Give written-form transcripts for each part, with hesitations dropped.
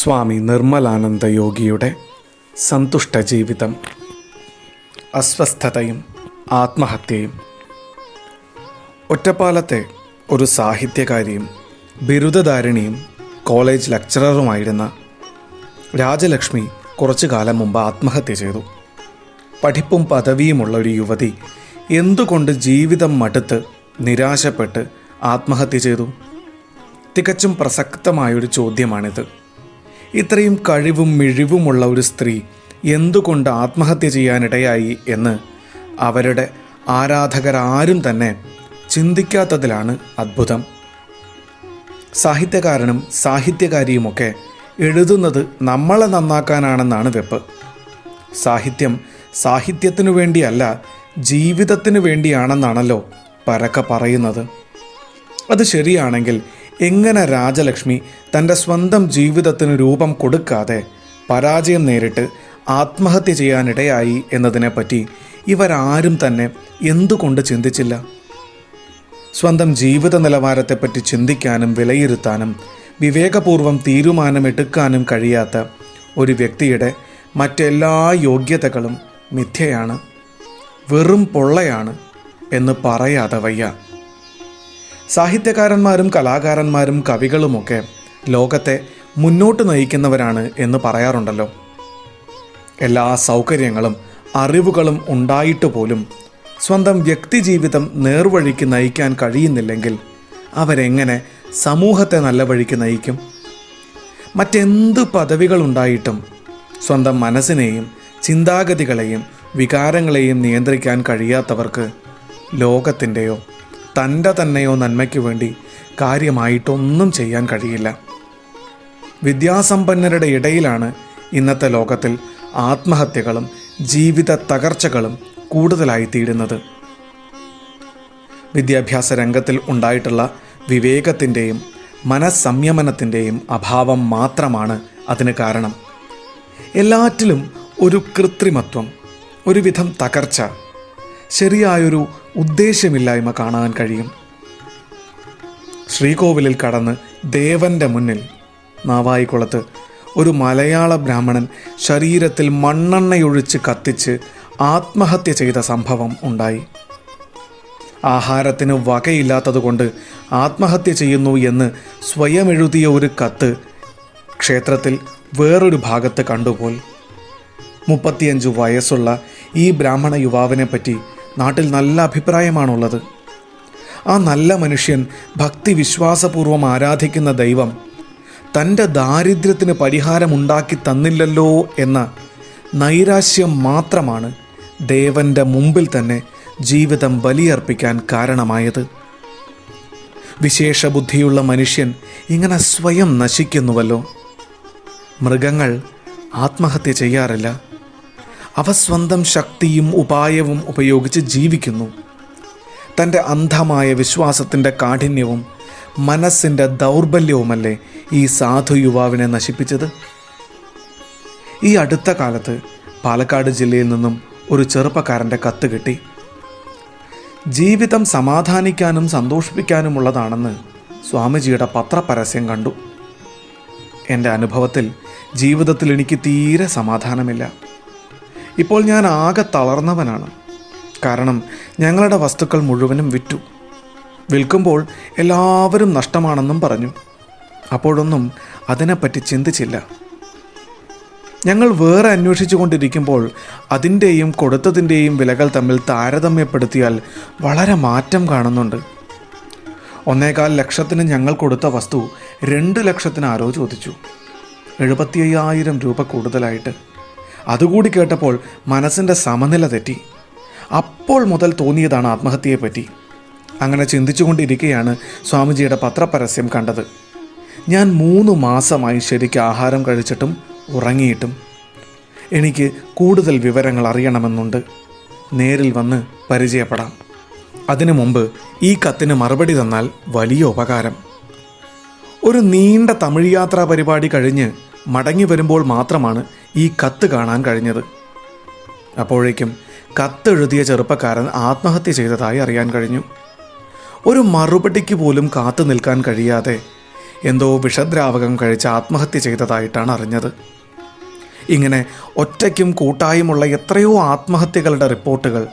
സ്വാമി നിർമ്മലാനന്ദ യോഗിയുടെ സന്തുഷ്ട ജീവിതം. അസ്വസ്ഥതയും ആത്മഹത്യയും. ഒറ്റപ്പാലത്തെ ഒരു സാഹിത്യകാരിയും ബിരുദധാരിണിയും കോളേജ് ലെക്ചററുമായിരുന്ന രാജലക്ഷ്മി കുറച്ചു കാലം മുമ്പ് ആത്മഹത്യ ചെയ്തു. പഠിപ്പും പദവിയുമുള്ള ഒരു യുവതി എന്തുകൊണ്ട് ജീവിതം മടുത്ത് നിരാശപ്പെട്ട് ആത്മഹത്യ ചെയ്തു? തികച്ചും പ്രസക്തമായൊരു ചോദ്യമാണിത്. ഇത്രയും കഴിവും മിഴിവുമുള്ള ഒരു സ്ത്രീ എന്തുകൊണ്ട് ആത്മഹത്യ ചെയ്യാനിടയായി എന്ന് അവരുടെ ആരാധകരാരും തന്നെ ചിന്തിക്കാത്തതിലാണ് അത്ഭുതം. സാഹിത്യകാരനും സാഹിത്യകാരിയുമൊക്കെ എഴുതുന്നത് നമ്മളെ നന്നാക്കാനാണെന്നാണ് വെപ്പ്. സാഹിത്യം സാഹിത്യത്തിനു വേണ്ടിയല്ല, ജീവിതത്തിനു വേണ്ടിയാണെന്നാണല്ലോ പരക്കെ പറയുന്നത്. അത് ശരിയാണെങ്കിൽ എങ്ങനെ രാജലക്ഷ്മി തൻ്റെ സ്വന്തം ജീവിതത്തിന് രൂപം കൊടുക്കാതെ പരാജയം നേരിട്ട് ആത്മഹത്യ ചെയ്യാനിടയായി എന്നതിനെപ്പറ്റി ഇവരാരും തന്നെ എന്തുകൊണ്ട് ചിന്തിച്ചില്ല? സ്വന്തം ജീവിത നിലവാരത്തെപ്പറ്റി ചിന്തിക്കാനും വിലയിരുത്താനും വിവേകപൂർവം തീരുമാനമെടുക്കാനും കഴിയാത്ത ഒരു വ്യക്തിയുടെ മറ്റെല്ലാ യോഗ്യതകളും മിഥ്യയാണ്, വെറും പൊള്ളയാണ് എന്ന് പറയാതെ വയ്യ. സാഹിത്യകാരന്മാരും കലാകാരന്മാരും കവികളുമൊക്കെ ലോകത്തെ മുന്നോട്ട് നയിക്കുന്നവരാണ് എന്ന് പറയാറുണ്ടല്ലോ. എല്ലാ സൗകര്യങ്ങളും അറിവുകളും ഉണ്ടായിട്ട് പോലും സ്വന്തം വ്യക്തിജീവിതം നേർവഴിക്ക് നയിക്കാൻ കഴിയുന്നില്ലെങ്കിൽ അവരെങ്ങനെ സമൂഹത്തെ നല്ല വഴിക്ക് നയിക്കും? മറ്റെന്ത് പദവികളുണ്ടായിട്ടും സ്വന്തം മനസ്സിനെയും ചിന്താഗതികളെയും വികാരങ്ങളെയും നിയന്ത്രിക്കാൻ കഴിയാത്തവർക്ക് ലോകത്തിൻ്റെയോ തൻ്റെ തന്നെയോ നന്മയ്ക്ക് വേണ്ടി കാര്യമായിട്ടൊന്നും ചെയ്യാൻ കഴിയില്ല. വിദ്യാസമ്പന്നരുടെ ഇടയിലാണ് ഇന്നത്തെ ലോകത്തിൽ ആത്മഹത്യകളും ജീവിത തകർച്ചകളും കൂടുതലായിത്തീരുന്നത്. വിദ്യാഭ്യാസ രംഗത്തിൽ ഉണ്ടായിട്ടുള്ള വിവേകത്തിൻ്റെയും മനസ്സംയമനത്തിൻ്റെയും അഭാവം മാത്രമാണ് അതിന് കാരണം. എല്ലാറ്റിലും ഒരു കൃത്രിമത്വം, ഒരുവിധം തകർച്ച, ശരിയായൊരു ഉദ്ദേശ്യമില്ലായ്മ കാണാൻ കഴിയും. ശ്രീകോവിലിൽ കടന്ന് ദേവൻ്റെ മുന്നിൽ നാവായിക്കുളത്ത് ഒരു മലയാള ബ്രാഹ്മണൻ ശരീരത്തിൽ മണ്ണെണ്ണയൊഴിച്ച് കത്തിച്ച് ആത്മഹത്യ ചെയ്ത സംഭവം ഉണ്ടായി. ആഹാരത്തിന് വകയില്ലാത്തതുകൊണ്ട് ആത്മഹത്യ ചെയ്യുന്നു എന്ന് സ്വയം എഴുതിയ ഒരു കത്ത് ക്ഷേത്രത്തിൽ വേറൊരു ഭാഗത്ത് കണ്ടുപോൽ. 35 വയസ്സുള്ള ഈ ബ്രാഹ്മണ യുവാവിനെ പറ്റി നാട്ടിൽ നല്ല അഭിപ്രായമാണുള്ളത്. ആ നല്ല മനുഷ്യൻ ഭക്തി വിശ്വാസപൂർവം ആരാധിക്കുന്ന ദൈവം തൻ്റെ ദാരിദ്ര്യത്തിന് പരിഹാരമുണ്ടാക്കി തന്നില്ലല്ലോ എന്ന നൈരാശ്യം മാത്രമാണ് ദേവൻ്റെ മുമ്പിൽ തന്നെ ജീവിതം ബലിയർപ്പിക്കാൻ കാരണമായത്. വിശേഷ ബുദ്ധിയുള്ള മനുഷ്യൻ ഇങ്ങനെ സ്വയം നശിക്കുന്നുവല്ലോ. മൃഗങ്ങൾ ആത്മഹത്യ ചെയ്യാറില്ല. അവ സ്വന്തം ശക്തിയും ഉപായവും ഉപയോഗിച്ച് ജീവിക്കുന്നു. തൻ്റെ അന്ധമായ വിശ്വാസത്തിൻ്റെ കാഠിന്യവും മനസ്സിൻ്റെ ദൗർബല്യവുമല്ലേ ഈ സാധു യുവാവിനെ നശിപ്പിച്ചത്. ഈ അടുത്ത കാലത്ത് പാലക്കാട് ജില്ലയിൽ നിന്നും ഒരു ചെറുപ്പക്കാരൻ്റെ കത്ത് കിട്ടി. ജീവിതം സമാധാനിക്കാനും സന്തോഷിപ്പിക്കാനുമുള്ളതാണെന്ന് സ്വാമിജിയുടെ പത്രപരസ്യം കണ്ടു. എൻ്റെ അനുഭവത്തിൽ ജീവിതത്തിൽ എനിക്ക് തീരെ സമാധാനമില്ല. ഇപ്പോൾ ഞാൻ ആകെ തളർന്നവനാണ്. കാരണം ഞങ്ങളുടെ വസ്തുക്കൾ മുഴുവനും വിറ്റു. വിൽക്കുമ്പോൾ എല്ലാവരും നഷ്ടമാണെന്നും പറഞ്ഞു. അപ്പോഴൊന്നും അതിനെപ്പറ്റി ചിന്തിച്ചില്ല. ഞങ്ങൾ വേറെ അന്വേഷിച്ചു കൊണ്ടിരിക്കുമ്പോൾ അതിൻ്റെയും കൊടുത്തതിൻ്റെയും വിലകൾ തമ്മിൽ താരതമ്യപ്പെടുത്തിയാൽ വളരെ മാറ്റം കാണുന്നുണ്ട്. 1.25 ലക്ഷത്തിന് ഞങ്ങൾ കൊടുത്ത വസ്തു 2 ലക്ഷത്തിന് ആരോ ചോദിച്ചു. 75,000 രൂപ കൂടുതലായിട്ട്. അതുകൂടി കേട്ടപ്പോൾ മനസ്സിൻ്റെ സമനില തെറ്റി. അപ്പോൾ മുതൽ തോന്നിയതാണ് ആത്മഹത്യയെപ്പറ്റി. അങ്ങനെ ചിന്തിച്ചുകൊണ്ടിരിക്കെയാണ് സ്വാമിജിയുടെ പത്രപരസ്യം കണ്ടത്. ഞാൻ 3 മാസമായി ശരിക്ക് ആഹാരം കഴിച്ചിട്ടും ഉറങ്ങിയിട്ടും. എനിക്ക് കൂടുതൽ വിവരങ്ങൾ അറിയണമെന്നുണ്ട്. നേരിൽ വന്ന് പരിചയപ്പെടാം. അതിനു മുമ്പ് ഈ കത്തിന് മറുപടി തന്നാൽ വലിയ ഉപകാരം. ഒരു നീണ്ട തമിഴ് യാത്രാ പരിപാടി കഴിഞ്ഞ് മടങ്ങി വരുമ്പോൾ മാത്രമാണ് ഈ കത്ത് കാണാൻ കഴിഞ്ഞത്. അപ്പോഴേക്കും കത്തെഴുതിയ ചെറുപ്പക്കാരൻ ആത്മഹത്യ ചെയ്തതായി അറിയാൻ കഴിഞ്ഞു. ഒരു മറുപടിക്ക് പോലും കാത്തു നിൽക്കാൻ കഴിയാതെ എന്തോ വിഷദ്രാവകം കഴിച്ച് ആത്മഹത്യ ചെയ്തതായിട്ടാണ് അറിഞ്ഞത്. ഇങ്ങനെ ഒറ്റയ്ക്കും കൂട്ടായുമുള്ള എത്രയോ ആത്മഹത്യകളുടെ റിപ്പോർട്ടുകൾ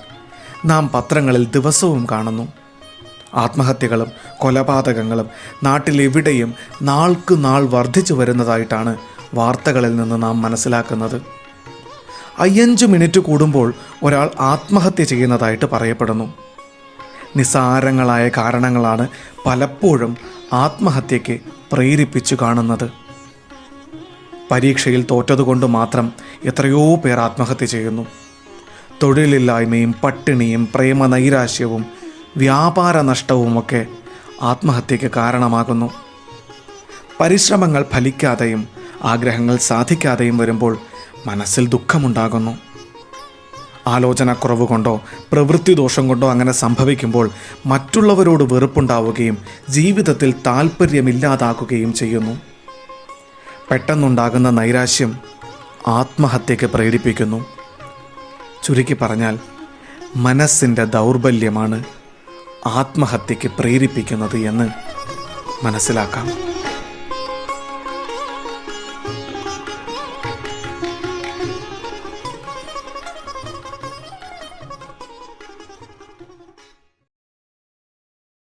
നാം പത്രങ്ങളിൽ ദിവസവും കാണുന്നു. ആത്മഹത്യകളും കൊലപാതകങ്ങളും നാട്ടിലെവിടെയും നാൾക്ക് നാൾ വർദ്ധിച്ചു വരുന്നതായിട്ടാണ് വാർത്തകളിൽ നിന്ന് നാം മനസ്സിലാക്കുന്നത്. 5 മിനിറ്റ് കൂടുമ്പോൾ ഒരാൾ ആത്മഹത്യ ചെയ്യുന്നതായിട്ട് പറയപ്പെടുന്നു. നിസ്സാരങ്ങളായ കാരണങ്ങളാണ് പലപ്പോഴും ആത്മഹത്യയ്ക്ക് പ്രേരിപ്പിച്ചു കാണുന്നത്. പരീക്ഷയിൽ തോറ്റതുകൊണ്ട് മാത്രം എത്രയോ പേർ ആത്മഹത്യ ചെയ്യുന്നു. തൊഴിലില്ലായ്മയും പട്ടിണിയും പ്രേമനൈരാശ്യവും വ്യാപാര നഷ്ടവുമൊക്കെ ആത്മഹത്യയ്ക്ക് കാരണമാകുന്നു. പരിശ്രമങ്ങൾ ഫലിക്കാതെയും ആഗ്രഹങ്ങൾ സാധിക്കാതെയും വരുമ്പോൾ മനസ്സിൽ ദുഃഖമുണ്ടാകുന്നു. ആലോചനക്കുറവ് കൊണ്ടോ പ്രവൃത്തി ദോഷം കൊണ്ടോ അങ്ങനെ സംഭവിക്കുമ്പോൾ മറ്റുള്ളവരോട് വെറുപ്പുണ്ടാവുകയും ജീവിതത്തിൽ താല്പര്യമില്ലാതാക്കുകയും ചെയ്യുന്നു. പെട്ടെന്നുണ്ടാകുന്ന നൈരാശ്യം ആത്മഹത്യയ്ക്ക് പ്രേരിപ്പിക്കുന്നു. ചുരുക്കി പറഞ്ഞാൽ മനസ്സിൻ്റെ ദൗർബല്യമാണ് ആത്മഹത്യയ്ക്ക് പ്രേരിപ്പിക്കുന്നത് എന്ന് മനസ്സിലാക്കാം.